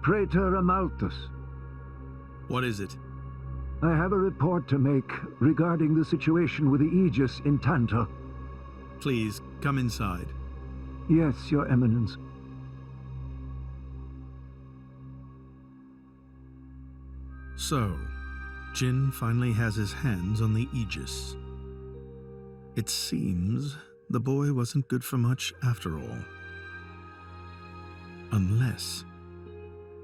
Praetor Amalthus. What is it? I have a report to make regarding the situation with the Aegis in Tantal. Please, come inside. Yes, Your Eminence. So, Jin finally has his hands on the Aegis. It seems the boy wasn't good for much after all. Unless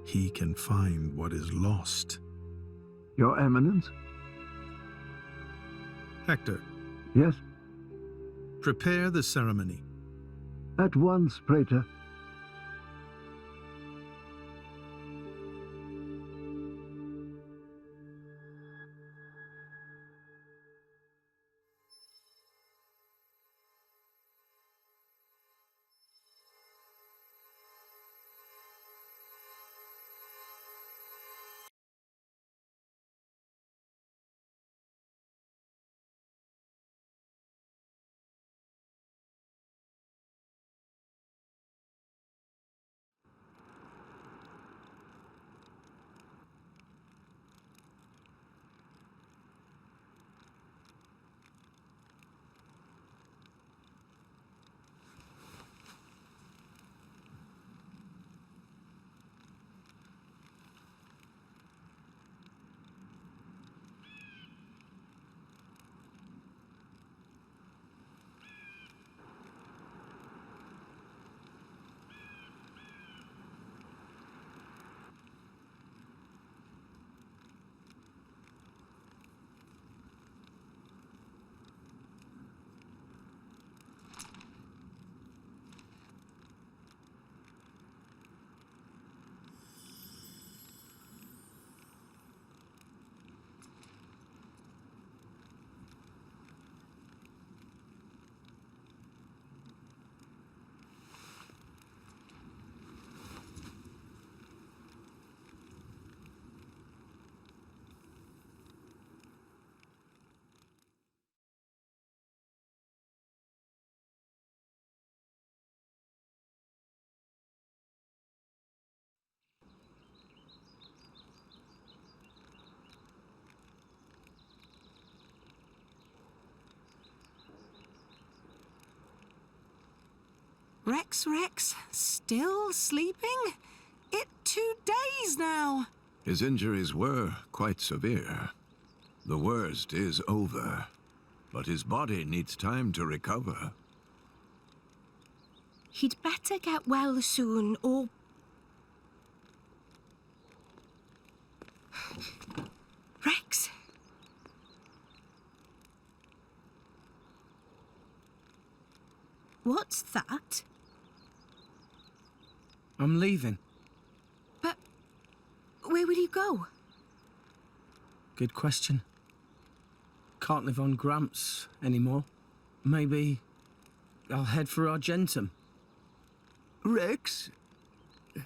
he can find what is lost. Your Eminence? Hector, Yes? prepare the ceremony. At once, Praetor. Rex, still sleeping? It 2 days now. His injuries were quite severe. The worst is over, but his body needs time to recover. He'd better get well soon, or... Rex? What's that? I'm leaving. But where will you go? Good question. Can't live on Gramps anymore. Maybe I'll head for Argentum. Rex,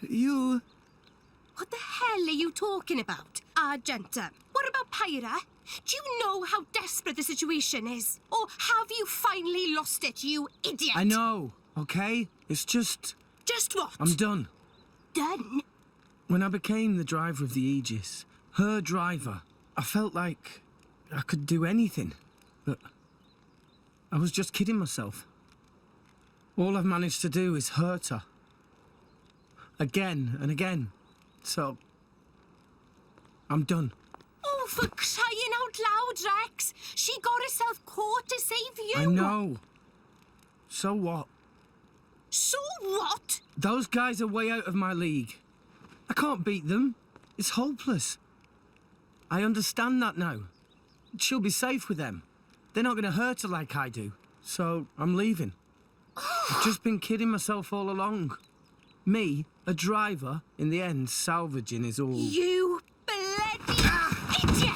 you... What the hell are you talking about, Argentum? What about Pyra? Do you know how desperate the situation is? Or have you finally lost it, you idiot? I know, okay? It's just... Just what? I'm done. Done? When I became the driver of the Aegis, her driver, I felt like I could do anything. But I was just kidding myself. All I've managed to do is hurt her. Again and again. So, I'm done. Oh, for crying out loud, Rex! She got herself caught to save you! I know. So what? So what? Those guys are way out of my league. I can't beat them. It's hopeless. I understand that now. She'll be safe with them. They're not going to hurt her like I do. So, I'm leaving. I've just been kidding myself all along. Me, a driver, in the end, salvaging is all... You bloody idiot!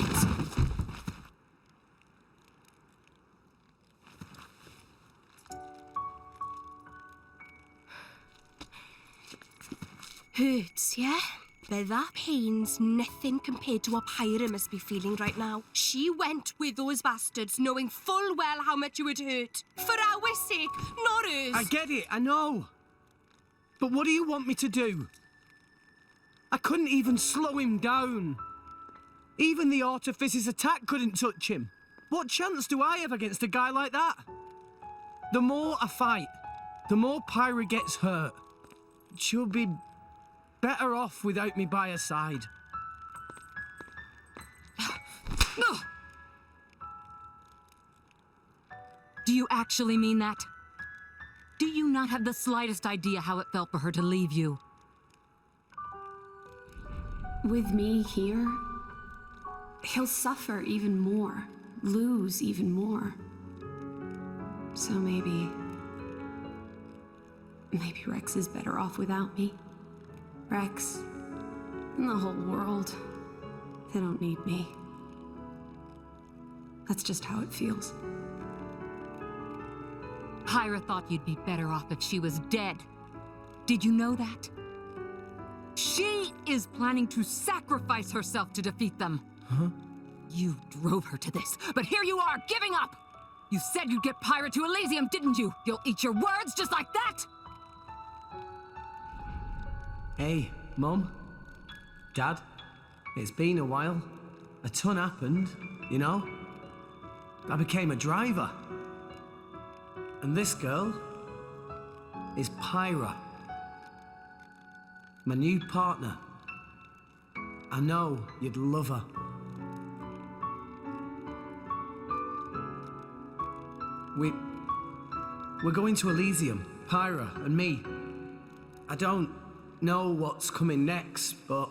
Hurts, yeah? But that pain's nothing compared to what Pyra must be feeling right now. She went with those bastards knowing full well how much you would hurt. For our sake, not hers. I get it, I know. But what do you want me to do? I couldn't even slow him down. Even the Artifice's attack couldn't touch him. What chance do I have against a guy like that? The more I fight, the more Pyra gets hurt. She'll be better off without me by her side. Do you actually mean that? Do you not have the slightest idea how it felt for her to leave you? With me here, he'll suffer even more, lose even more. So maybe Rex is better off without me. Rex and the whole world, they don't need me. That's just how it feels. Pyra thought you'd be better off if she was dead. Did you know that? She is planning to sacrifice herself to defeat them. Huh? You drove her to this, but here you are, giving up! You said you'd get Pyra to Elysium, didn't you? You'll eat your words just like that? Hey, Mum, Dad, it's been a while. A ton happened, you know? I became a driver. And this girl is Pyra, my new partner. I know you'd love her. We're going to Elysium, Pyra and me. I don't know what's coming next, but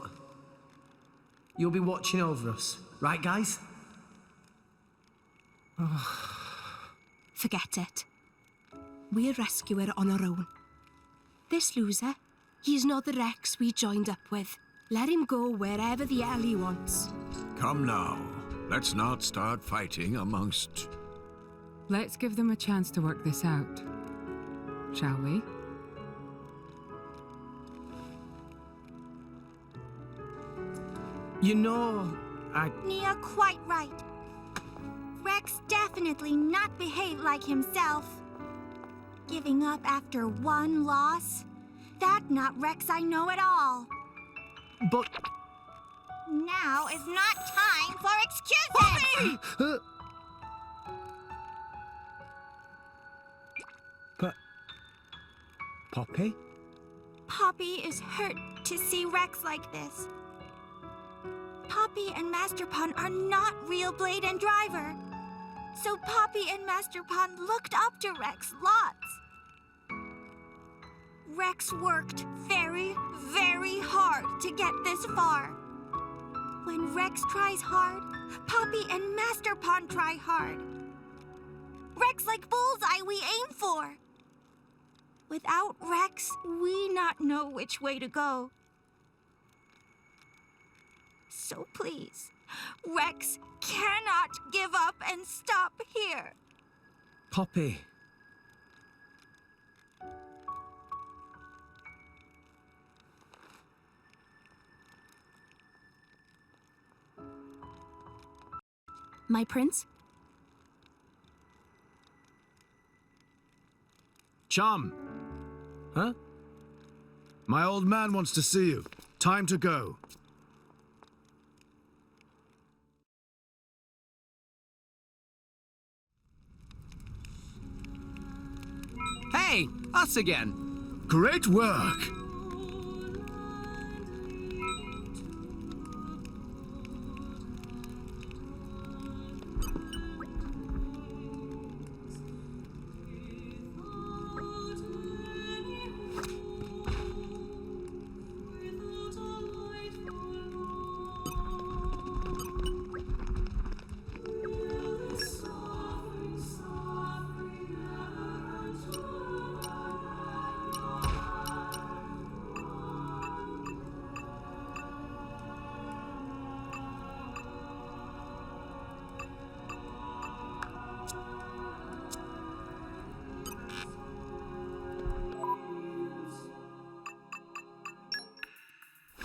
you'll be watching over us, right, guys? Forget it. We'll rescue her on our own. This loser, he's not the Rex we joined up with. Let him go wherever the hell he wants. Come now. Let's not start fighting amongst... Let's give them a chance to work this out, shall we? You know, Nia quite right. Rex definitely not behaved like himself. Giving up after one loss? That not Rex I know at all. but... Now is not time for excuses! But... Poppy? Poppy is hurt to see Rex like this. Poppy and Master Pun are not real Blade and Driver. So Poppy and Master Pun looked up to Rex lots. Rex worked very, very hard to get this far. When Rex tries hard, Poppy and Master Pun try hard. Rex like bullseye we aim for. Without Rex, we not know which way to go. So please, Rex cannot give up and stop here. Poppy. My prince? Chum! Huh? My old man wants to see you. Time to go. Hey, us again. Great work!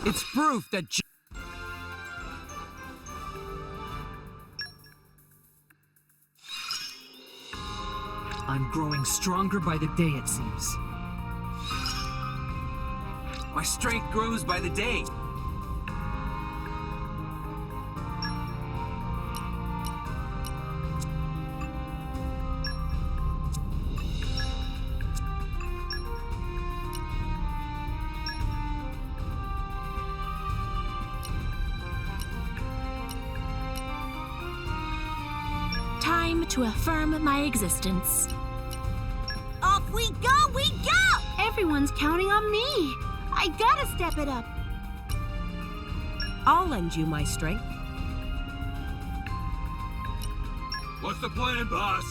It's proof that I'm growing stronger by the day, it seems. My strength grows by the day. to affirm my existence. Off we go, we go! Everyone's counting on me. I gotta step it up. I'll lend you my strength. What's the plan, boss?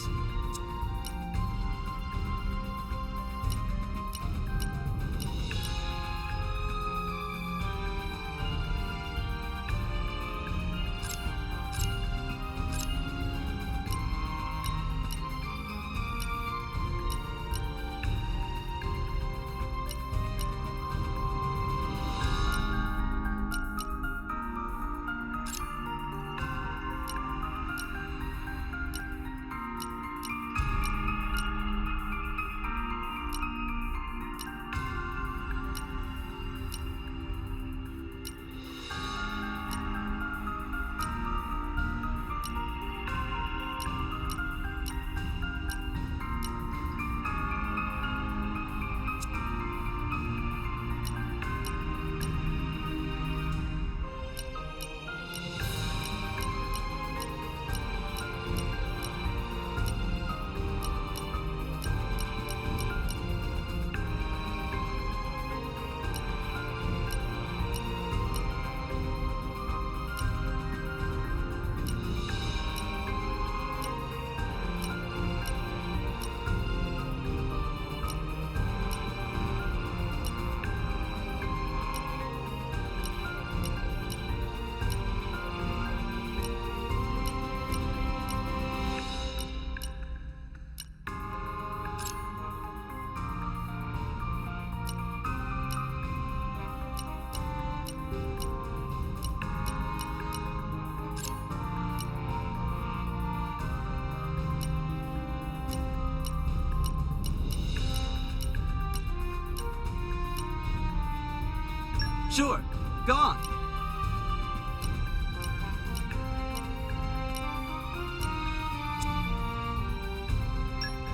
Sure, go on.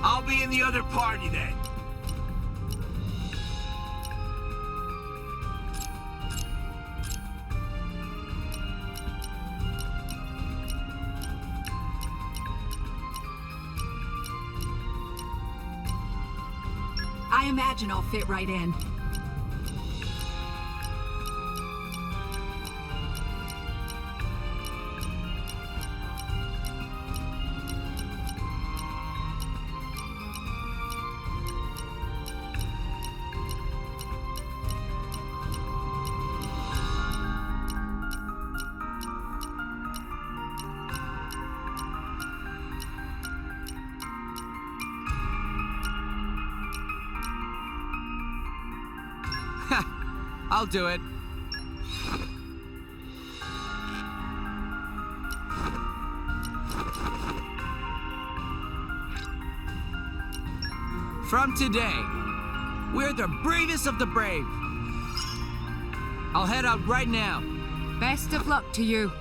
I'll be in the other party then. I imagine I'll fit right in. I'll do it. From today, we're the bravest of the brave. I'll head out right now. Best of luck to you.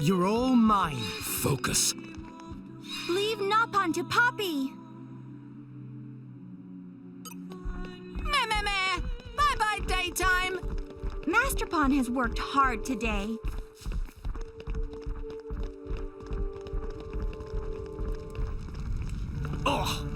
You're all mine. Focus. Leave Napon to Poppy. Meh, meh, meh. Bye-bye, daytime. Master Pon has worked hard today. Oh!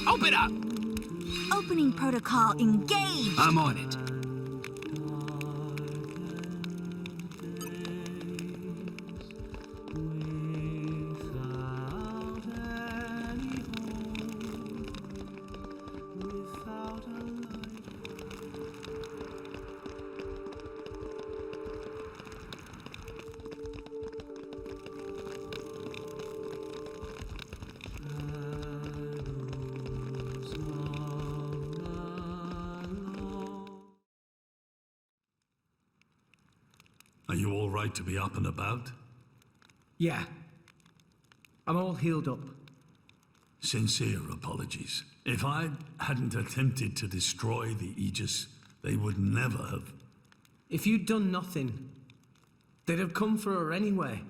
Open up! Opening protocol engaged. I'm on it. Are you all right to be up and about? Yeah. I'm all healed up. Sincere apologies. If I hadn't attempted to destroy the Aegis, they would never have. If you'd done nothing, they'd have come for her anyway.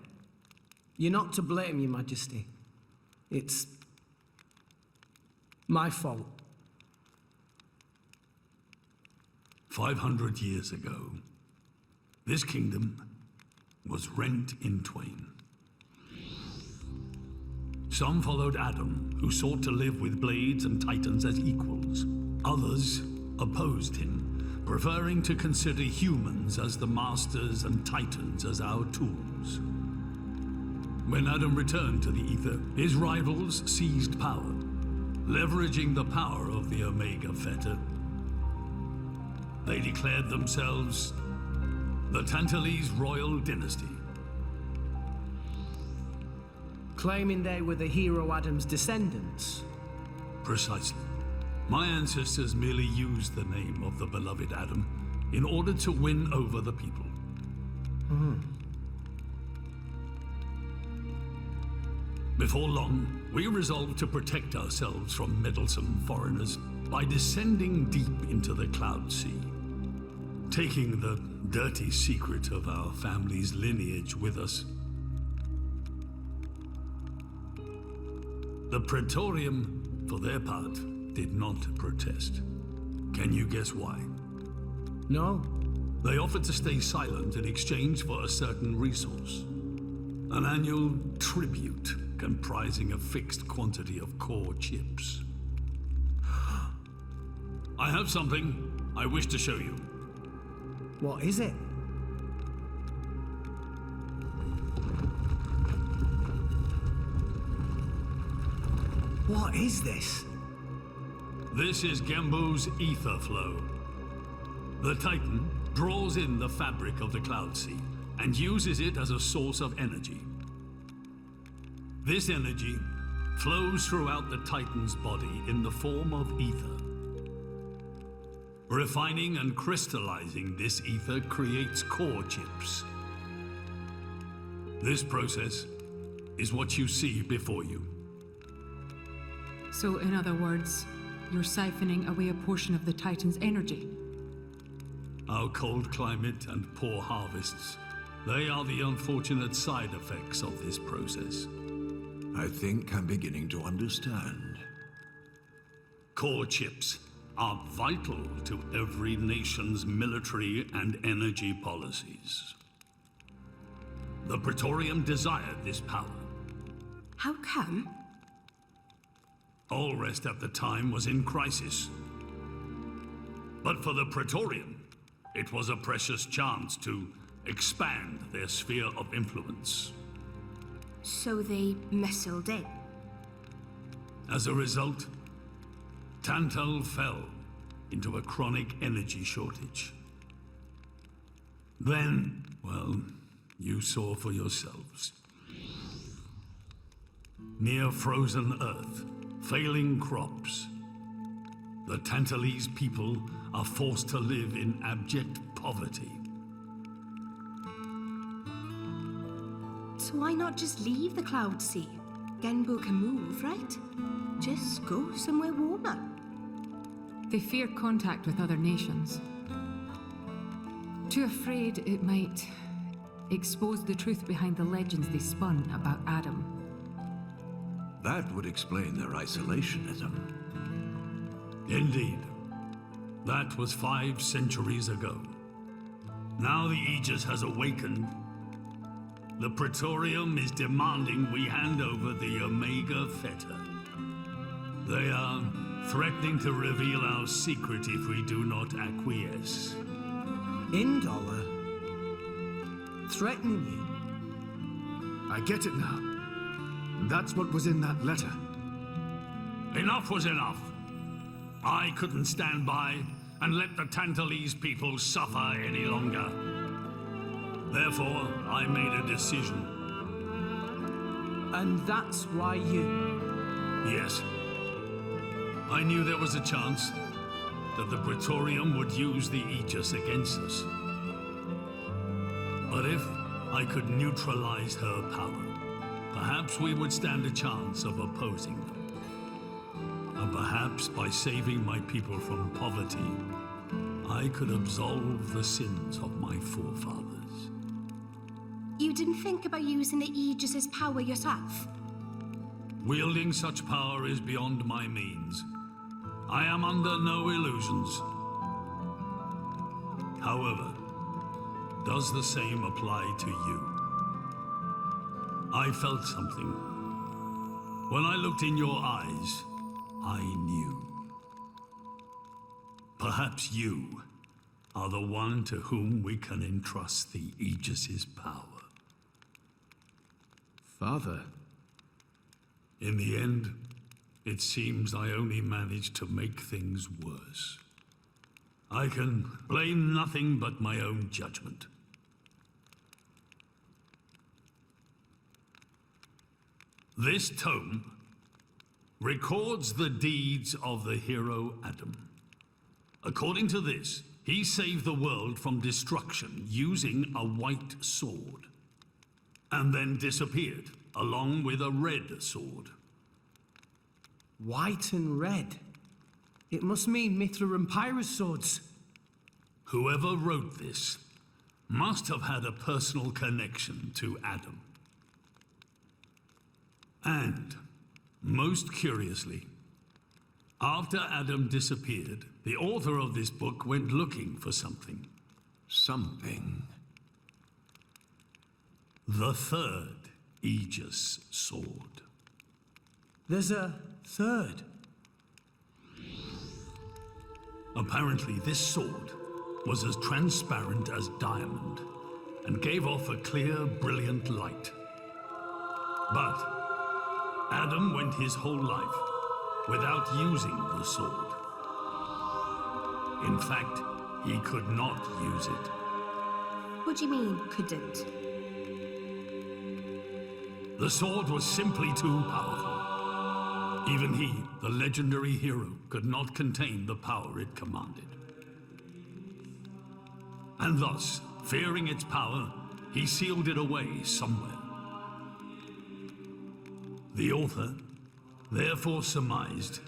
You're not to blame, Your Majesty. It's my fault. 500 years ago, this kingdom was rent in twain. Some followed Adam, who sought to live with blades and titans as equals. Others opposed him, preferring to consider humans as the masters and titans as our tools. When Adam returned to the Ether, his rivals seized power, leveraging the power of the Omega Fetter. They declared themselves the Tantals royal dynasty. Claiming they were the hero Adam's descendants. Precisely. My ancestors merely used the name of the beloved Adam in order to win over the people. Before long, we resolved to protect ourselves from meddlesome foreigners by descending deep into the Cloud Sea, taking the dirty secret of our family's lineage with us. The Praetorium, for their part, did not protest. Can you guess why? No. They offered to stay silent in exchange for a certain resource. An annual tribute comprising a fixed quantity of core chips. I have something I wish to show you. What is it? What is this? This is Gembo's ether flow. The Titan draws in the fabric of the Cloud Sea and uses it as a source of energy. This energy flows throughout the Titan's body in the form of ether. Refining and crystallizing this ether creates core chips. This process is what you see before you. So, in other words, you're siphoning away a portion of the Titan's energy. Our cold climate and poor harvests, they are the unfortunate side effects of this process. I think I'm beginning to understand. Core chips are vital to every nation's military and energy policies. The Praetorium desired this power. How come? Allrest at the time was in crisis. But for the Praetorium, it was a precious chance to expand their sphere of influence. So they muscled in. As a result, Tantal fell into a chronic energy shortage. Then, well, you saw for yourselves. Near frozen earth, failing crops, the Tantalese people are forced to live in abject poverty. So why not just leave the Cloud Sea? Genbu can move, right? Just go somewhere warmer. They fear contact with other nations. Too afraid it might expose the truth behind the legends they spun about Adam. That would explain their isolationism. Indeed. That was 5 centuries ago. Now the Aegis has awakened. The Praetorium is demanding we hand over the Omega Theta. They are threatening to reveal our secret if we do not acquiesce. Indollar? Threatening you? I get it now. That's what was in that letter. Enough was enough. I couldn't stand by and let the Tantalese people suffer any longer. Therefore, I made a decision. And that's why you... Yes. I knew there was a chance that the Praetorium would use the Aegis against us. But if I could neutralize her power, perhaps we would stand a chance of opposing them. And perhaps by saving my people from poverty, I could absolve the sins of my forefathers. You didn't think about using the Aegis's power yourself? Wielding such power is beyond my means. I am under no illusions. However, does the same apply to you? I felt something. When I looked in your eyes, I knew. Perhaps you are the one to whom we can entrust the Aegis's power. Father? In the end, it seems I only managed to make things worse. I can blame nothing but my own judgment. This tome records the deeds of the hero Adam. According to this, he saved the world from destruction using a white sword, and then disappeared, along with a red sword. White and red? It must mean Mithra and Pyrrhus swords. Whoever wrote this must have had a personal connection to Adam. And, most curiously, after Adam disappeared, the author of this book went looking for something. Something? The third Aegis sword. There's a third? Apparently, this sword was as transparent as diamond and gave off a clear, brilliant light. But Adam went his whole life without using the sword. In fact, he could not use it. What do you mean, couldn't? The sword was simply too powerful. Even he, the legendary hero, could not contain the power it commanded. And thus, fearing its power, he sealed it away somewhere. The author therefore surmised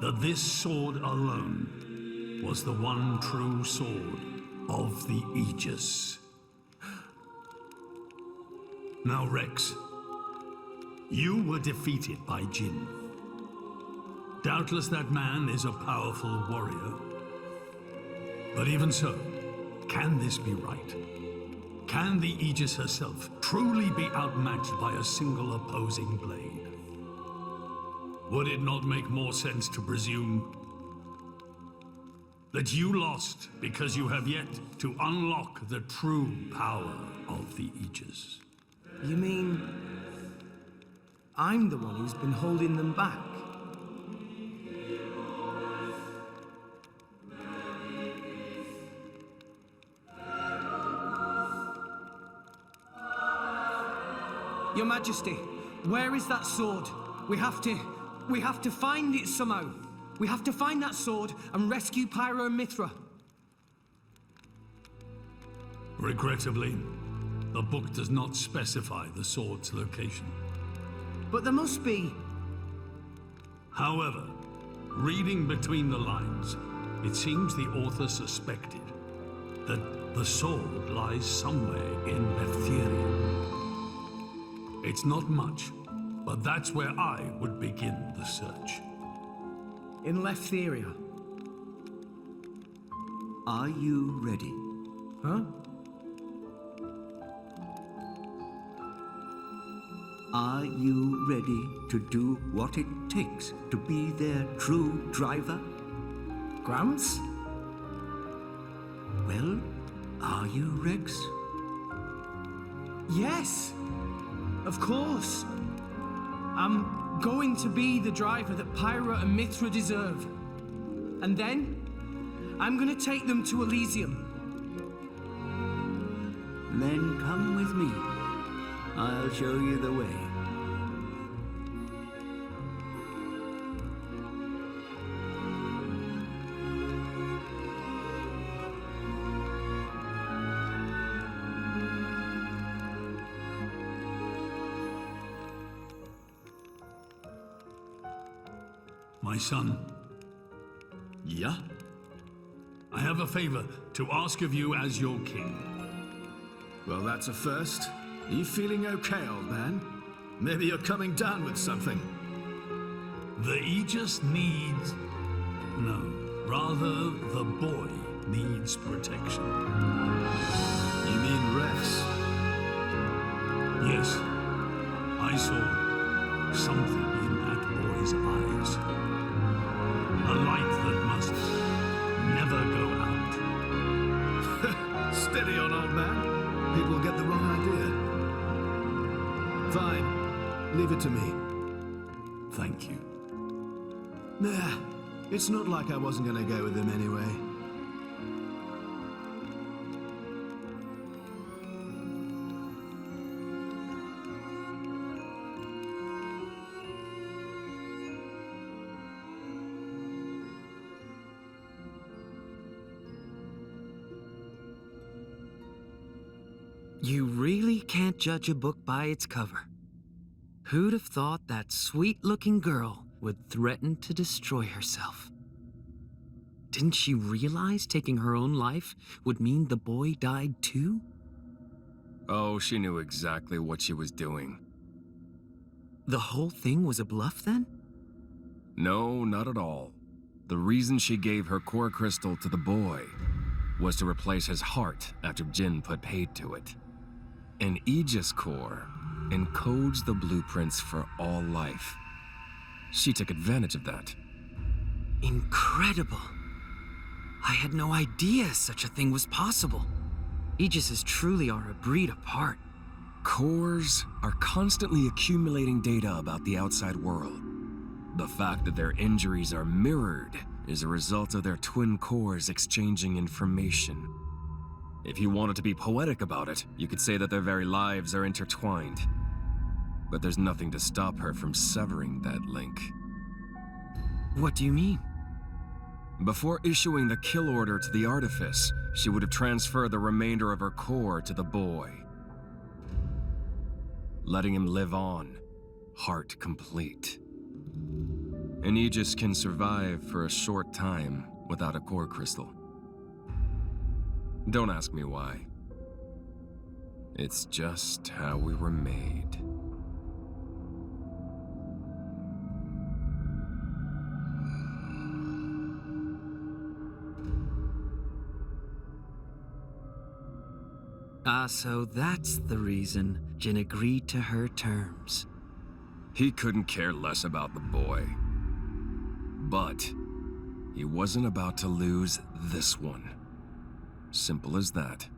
that this sword alone was the one true sword of the Aegis. Now, Rex, you were defeated by Jin. Doubtless that man is a powerful warrior. But even so, can this be right? Can the Aegis herself truly be outmatched by a single opposing blade? Would it not make more sense to presume that you lost because you have yet to unlock the true power of the Aegis. You mean I'm the one who's been holding them back? Your Majesty, where is that sword? We have to find it somehow. We have to find that sword and rescue Pyro and Mithra. Regrettably, the book does not specify the sword's location. But there must be. However, reading between the lines, it seems the author suspected that the sword lies somewhere in Letheria. It's not much, but that's where I would begin the search. In Letheria. Are you ready? Huh? Are you ready to do what it takes to be their true driver? Gramps? Well, are you, Rex? Yes! Of course! I'm going to be the driver that Pyra and Mithra deserve. And then, I'm gonna take them to Elysium. Then come with me. I'll show you the way. My son. Yeah? I have a favor to ask of you as your king. Well, that's a first. Are you feeling okay, old man? Maybe you're coming down with something. The Aegis needs... No, rather the boy needs protection. You mean Rex? Yes. I saw something in that boy's eyes. A light that must never go out. Steady on, old man. People get the wrong idea. Fine. Leave it to me. Thank you. Nah, it's not like I wasn't gonna go with him anyway. You really can't judge a book by its cover. Who'd have thought that sweet-looking girl would threaten to destroy herself? Didn't she realize taking her own life would mean the boy died too? Oh, she knew exactly what she was doing. The whole thing was a bluff then? No, not at all. The reason she gave her core crystal to the boy was to replace his heart after Jin put paid to it. An Aegis core encodes the blueprints for all life. She took advantage of that. Incredible. I had no idea such a thing was possible. Aegises truly are a breed apart. Cores are constantly accumulating data about the outside world. The fact that their injuries are mirrored is a result of their twin cores exchanging information. If you wanted to be poetic about it, you could say that their very lives are intertwined. But there's nothing to stop her from severing that link. What do you mean? Before issuing the kill order to the artifice, she would have transferred the remainder of her core to the boy, letting him live on, heart complete. An Aegis can survive for a short time without a core crystal. Don't ask me why. It's just how we were made. Ah, so that's the reason Jin agreed to her terms. He couldn't care less about the boy. But he wasn't about to lose this one. Simple as that.